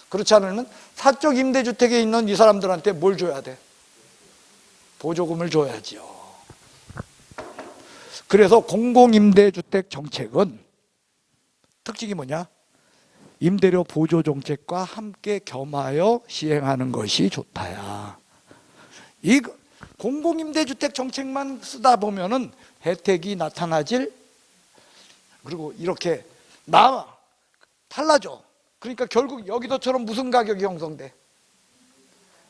Speaker 1: 그렇지 않으면 사적 임대주택에 있는 이 사람들한테 뭘 줘야 돼? 보조금을 줘야죠. 그래서 공공임대주택 정책은 특징이 뭐냐? 임대료 보조 정책과 함께 겸하여 시행하는 것이 좋다야. 이 공공임대주택 정책만 쓰다 보면은 혜택이 나타나질, 그리고 이렇게 달라져. 그러니까 결국 여기도처럼 무슨 가격이 형성돼?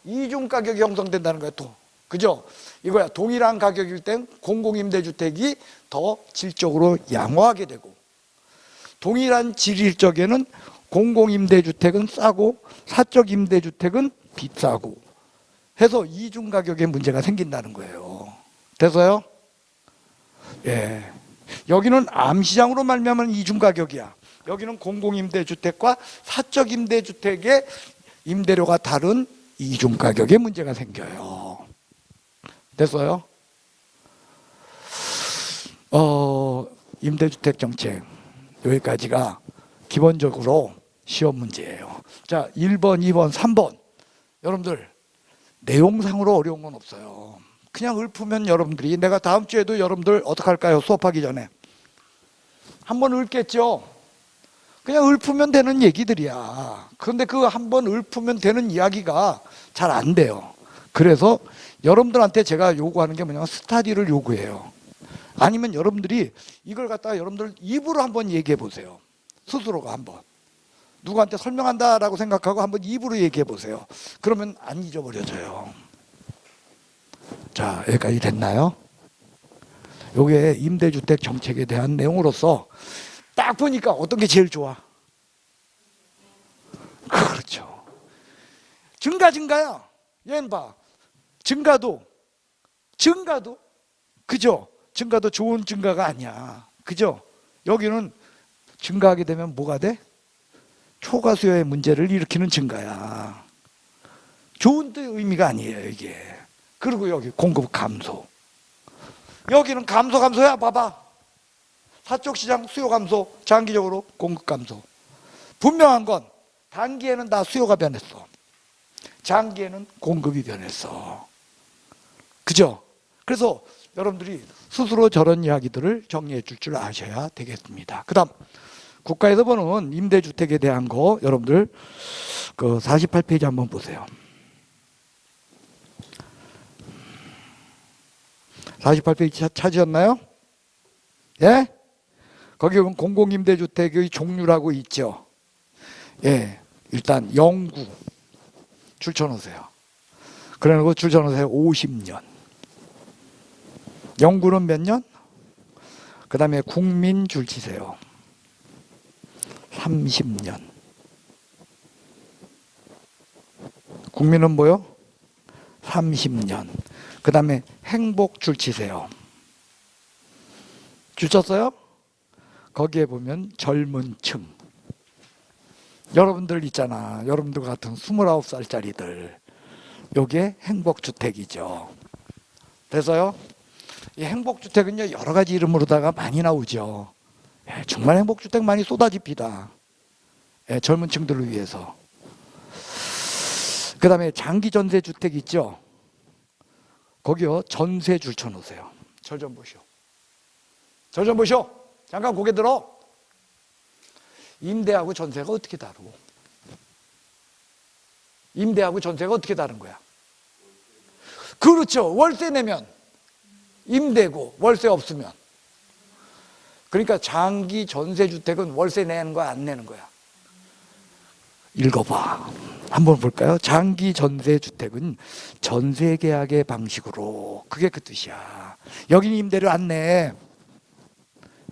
Speaker 1: 이중 가격이 형성된다는 거야, 또. 그죠? 이거야. 동일한 가격일 땐 공공임대주택이 더 질적으로 양호하게 되고, 동일한 질일 적에는 공공임대주택은 싸고 사적 임대주택은 비싸고 해서 이중 가격의 문제가 생긴다는 거예요. 돼서요? 예. 여기는 암시장으로 말미암은 이중 가격이야. 여기는 공공임대주택과 사적 임대주택의 임대료가 다른 이중 가격의 문제가 생겨요. 됐어요? 임대주택 정책 여기까지가 기본적으로 시험 문제예요. 자, 1번, 2번, 3번. 여러분들 내용상으로 어려운 건 없어요. 그냥 읊으면 여러분들이, 내가 다음 주에도 여러분들 어떻게 할까요? 수업하기 전에 한번 읊겠죠. 그냥 읊으면 되는 얘기들이야. 그런데 그 한번 읊으면 되는 이야기가 잘 안 돼요. 그래서 여러분들한테 제가 요구하는 게 뭐냐면 스타디를 요구해요. 아니면 여러분들이 이걸 갖다가 여러분들 입으로 한번 얘기해 보세요. 스스로가 한번. 누구한테 설명한다라고 생각하고 한번 입으로 얘기해 보세요. 그러면 안 잊어버려져요. 자, 여기까지 됐나요? 요게 임대주택 정책에 대한 내용으로서 딱 보니까 어떤 게 제일 좋아? 그렇죠. 증가야. 얘는 봐. 증가도. 그죠? 증가도 좋은 증가가 아니야. 그죠? 여기는 증가하게 되면 뭐가 돼? 초과 수요의 문제를 일으키는 증가야. 좋은 의미가 아니에요, 이게. 그리고 여기 공급 감소. 여기는 감소야. 봐봐. 사적 시장 수요 감소, 장기적으로 공급 감소. 분명한 건 단기에는 다 수요가 변했어. 장기에는 공급이 변했어. 그죠? 그래서 여러분들이 스스로 저런 이야기들을 정리해 줄 아셔야 되겠습니다. 그 다음 국가에서 보는 임대주택에 대한 거 여러분들 그 48페이지 한번 보세요. 48페이지 찾으셨나요? 예? 거기 보면 공공임대주택의 종류라고 있죠. 예, 일단 영구 줄쳐놓으세요. 그래놓고 줄쳐놓으세요. 50년. 영구는 몇 년? 그 다음에 국민 줄치세요. 30년. 국민은 뭐요? 30년. 그 다음에 행복 줄치세요. 줄쳤어요? 거기에 보면 젊은 층. 여러분들 있잖아. 여러분들 같은 29살짜리들. 요게 행복주택이죠. 그래서요, 이 행복주택은요, 여러 가지 이름으로다가 많이 나오죠. 예, 정말 행복주택 많이 쏟아집니다. 예, 젊은 층들을 위해서. 그 다음에 장기전세주택 있죠. 거기요, 전세 줄쳐놓으세요. 저 좀 보시오. 저 좀 보시오. 잠깐 고개 들어. 임대하고 전세가 어떻게 다르고? 임대하고 전세가 어떻게 다른 거야? 그렇죠. 월세 내면 임대고 월세 없으면. 그러니까 장기 전세주택은 월세 내는 거야, 안 내는 거야? 읽어봐. 한번 볼까요? 장기 전세주택은 전세계약의 방식으로, 그게 그 뜻이야. 여긴 임대료 안 내.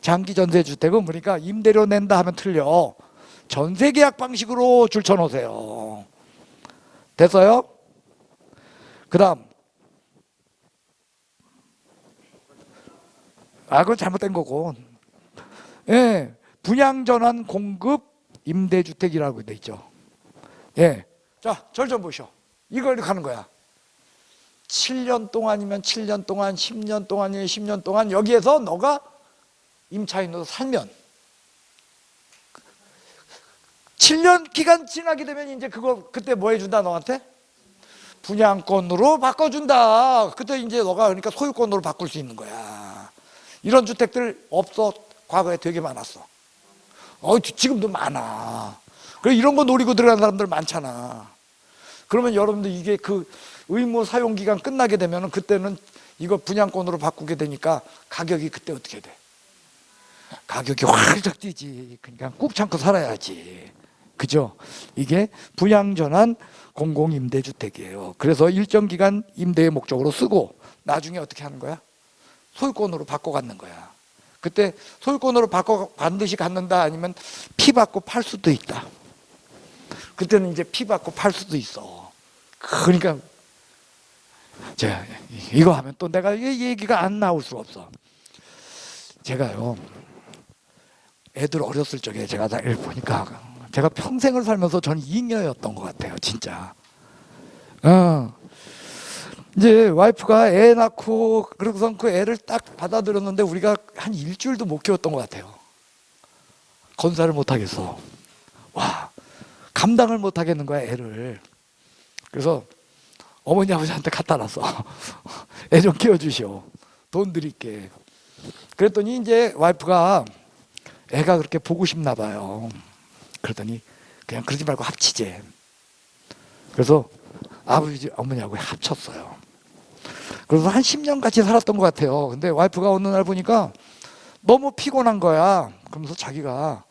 Speaker 1: 장기 전세주택은 그러니까 임대료 낸다 하면 틀려. 전세계약 방식으로 줄쳐놓으세요. 됐어요? 그 다음, 그건 잘못된 거고. 예, 분양전환 공급 임대주택이라고 돼 있죠. 예, 자, 절 좀 보시오. 이걸 이렇게 하는 거야. 7년 동안이면 7년 동안, 10년 동안이면 10년 동안 여기에서 너가 임차인으로 살면 7년 기간 지나게 되면 이제 그거 그때 뭐 해준다 너한테? 분양권으로 바꿔준다. 그때 이제 너가 그러니까 소유권으로 바꿀 수 있는 거야. 이런 주택들 없어? 과거에 되게 많았어. 지금도 많아. 그래 이런 거 노리고 들어가는 사람들 많잖아. 그러면 여러분들 이게 그 의무 사용 기간 끝나게 되면은 그때는 이거 분양권으로 바꾸게 되니까 가격이 그때 어떻게 돼? 가격이 활짝 뛰지. 그러니까 꾹 참고 살아야지. 그죠? 이게 분양전환 공공임대주택이에요. 그래서 일정 기간 임대의 목적으로 쓰고 나중에 어떻게 하는 거야? 소유권으로 바꿔 갖는 거야. 그때 소유권으로 바꿔 반드시 갖는다 아니면 피 받고 팔 수도 있다. 그때는 이제 피 받고 팔 수도 있어. 그러니까 제가 이거 하면 또 내가 이 얘기가 안 나올 수가 없어. 제가요 애들 어렸을 적에 제가 나를 보니까 제가 평생을 살면서 저는 잉여였던 것 같아요, 진짜. 이제 와이프가 애 낳고 그러고선 그 애를 딱 받아들였는데 우리가 한 일주일도 못 키웠던 것 같아요. 건사를 못 하겠어. 와, 감당을 못 하겠는 거야, 애를. 그래서 어머니 아버지한테 갖다 놨어. 애 좀 키워주시오. 돈 드릴게. 그랬더니 이제 와이프가 애가 그렇게 보고 싶나 봐요. 그러더니 그냥 그러지 말고 합치재. 그래서 아버지 어머니하고 합쳤어요. 그래서 한 10년 같이 살았던 것 같아요. 근데 와이프가 어느 날 보니까 너무 피곤한 거야. 그러면서 자기가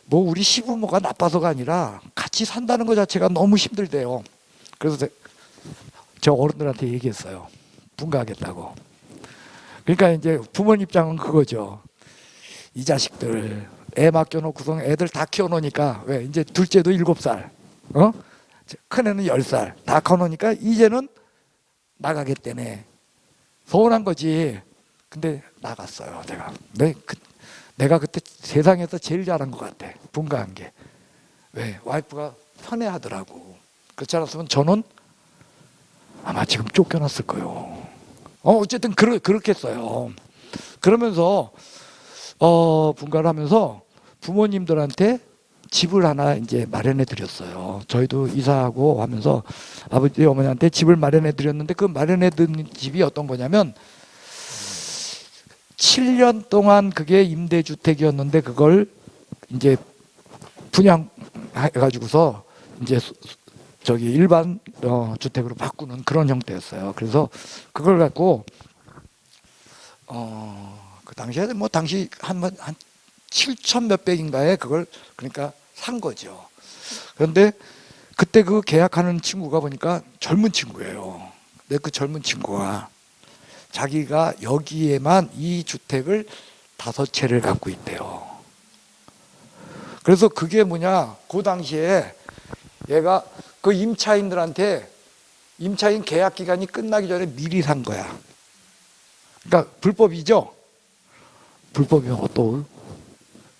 Speaker 1: 뭐 우리 시부모가 나빠서가 아니라 같이 산다는 것 자체가 너무 힘들대요. 그래서 저 어른들한테 얘기했어요. 분가하겠다고. 그러니까 이제 부모님 입장은 그거죠. 이 자식들 애 맡겨놓고서 애들 다 키워놓으니까 왜 이제 둘째도 7살, 큰애는 10살 다 커놓으니까 이제는 나가겠다네. 서운한 거지. 근데 나갔어요. 내가 그때 세상에서 제일 잘한 것 같아. 분가한 게. 왜? 와이프가 편애하더라고. 그렇지 않았으면 저는 아마 지금 쫓겨났을 거예요. 어쨌든 그렇겠어요. 그러면서 분가를 하면서 부모님들한테 집을 하나 이제 마련해 드렸어요. 저희도 이사하고 하면서 아버지 어머니한테 집을 마련해 드렸는데 그 마련해 드린 집이 어떤 거냐면 7년 동안 그게 임대주택이었는데 그걸 이제 분양해 가지고서 이제 저기 일반 주택으로 바꾸는 그런 형태였어요. 그래서 그걸 갖고 그 당시에 뭐 당시 한 7천 몇백인가에 그걸 그러니까 산 거죠. 그런데 그때 그 계약하는 친구가 보니까 젊은 친구예요. 근데 그 젊은 친구가 자기가 여기에만 이 주택을 5채를 갖고 있대요. 그래서 그게 뭐냐, 그 당시에 얘가 그 임차인들한테 임차인 계약 기간이 끝나기 전에 미리 산 거야. 그러니까 불법이죠. 불법이면 또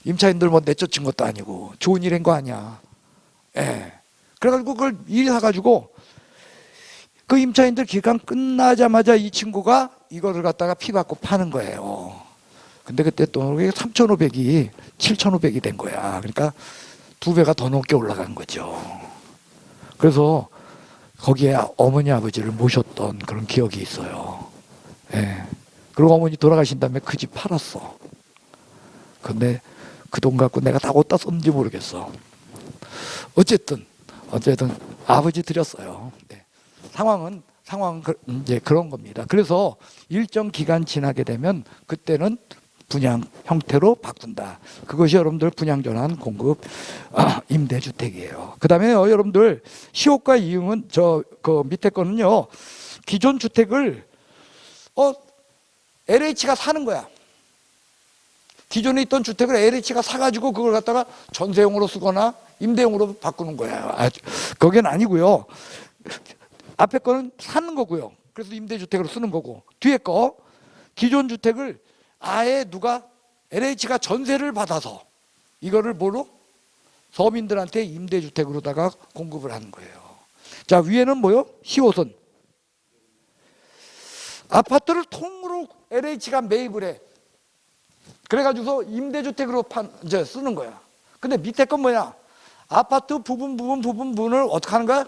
Speaker 1: 임차인들 뭐 내쫓은 것도 아니고 좋은 일인 거 아니야. 예. 그래가지고 그걸 미리 사가지고 그 임차인들 기간 끝나자마자 이 친구가 이거를 갖다가 피 받고 파는 거예요. 근데 그때 또 3,500이 7,500이 된 거야. 그러니까 2배가 더 넘게 올라간 거죠. 그래서 거기에 어머니 아버지를 모셨던 그런 기억이 있어요. 예. 그리고 어머니 돌아가신 다음에 그 집 팔았어. 근데 그 돈 갖고 내가 다 어디다 썼는지 모르겠어. 어쨌든 아버지 드렸어요. 네. 상황은 상황 이제 그런 겁니다. 그래서 일정 기간 지나게 되면 그때는 분양 형태로 바꾼다. 그것이 여러분들 분양전환 공급 임대주택이에요. 그다음에 여러분들 시효과 이용은 그 밑에 거는요. 기존 주택을 LH가 사는 거야. 기존에 있던 주택을 LH가 사가지고 그걸 갖다가 전세용으로 쓰거나 임대용으로 바꾸는 거야. 그건 아니고요. 앞에 거는 사는 거고요. 그래서 임대주택으로 쓰는 거고, 뒤에 거 기존 주택을 아예 누가 LH가 전세를 받아서 이거를 뭐로? 서민들한테 임대주택으로다가 공급을 하는 거예요. 자, 위에는 뭐요? 시호선. 아파트를 통으로 LH가 매입을 해. 그래가지고서 임대주택으로 이제 쓰는 거야. 근데 밑에 건 뭐냐? 아파트 부분을 어떻게 하는 거야?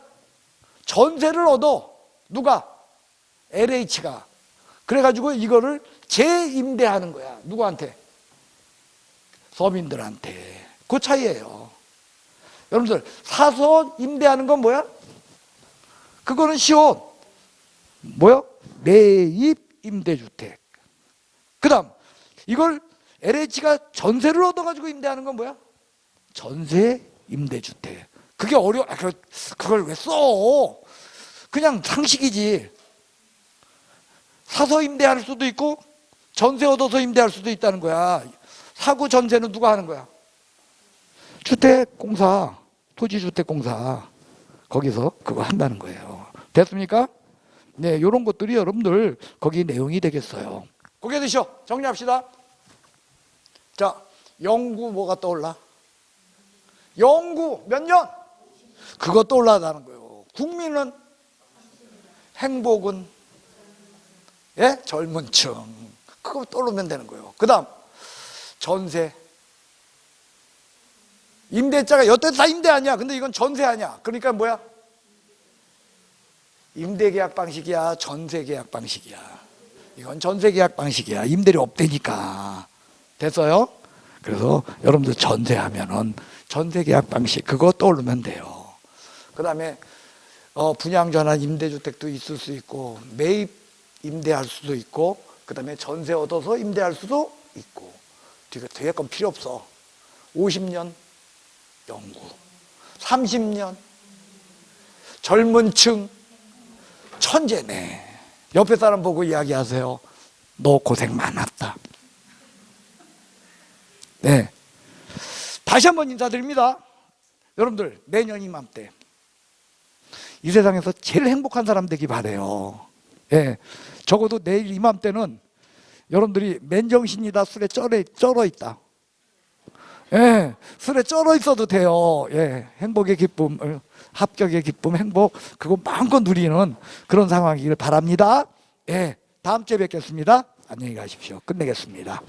Speaker 1: 전세를 얻어. 누가? LH가. 그래가지고 이거를 재임대하는 거야. 누구한테? 서민들한테. 그 차이예요. 여러분들, 사서 임대하는 건 뭐야? 그거는 시온. 뭐요? 매입 임대주택. 그 다음, 이걸 LH가 전세를 얻어가지고 임대하는 건 뭐야? 전세 임대주택. 그게 어려워. 그걸 왜 써? 그냥 상식이지. 사서 임대할 수도 있고 전세 얻어서 임대할 수도 있다는 거야. 사고 전세는 누가 하는 거야? 주택공사, 토지주택공사. 거기서 그거 한다는 거예요. 됐습니까? 네, 이런 것들이 여러분들 거기 내용이 되겠어요. 고개 드시오. 정리합시다. 자, 영구 뭐가 떠올라? 영구 몇 년? 그거 떠올라다는 거예요. 국민은, 행복은, 예? 젊은 층. 그거 떠오르면 되는 거예요. 그 다음 전세. 임대자가 여태 다 임대 아니야. 근데 이건 전세 아니야. 그러니까 뭐야? 임대계약 방식이야, 전세계약 방식이야. 이건 전세계약 방식이야. 임대료 없대니까. 됐어요? 그래서 여러분들 전세하면은 전세계약 방식 그거 떠오르면 돼요. 그 다음에 분양전환 임대주택도 있을 수 있고, 매입 임대할 수도 있고, 그 다음에 전세 얻어서 임대할 수도 있고. 뒤에 건 필요 없어. 50년 영구, 30년 젊은 층, 천재네. 옆에 사람 보고 이야기하세요. 너 고생 많았다. 네. 다시 한번 인사드립니다. 여러분들, 내년 이맘때 이 세상에서 제일 행복한 사람 되기 바래요. 예. 적어도 내일 이맘때는 여러분들이 맨정신이다, 술에 쩔어 있다. 예. 술에 쩔어 있어도 돼요. 예. 행복의 기쁨, 합격의 기쁨, 행복, 그거 마음껏 누리는 그런 상황이길 바랍니다. 예. 다음 주에 뵙겠습니다. 안녕히 가십시오. 끝내겠습니다.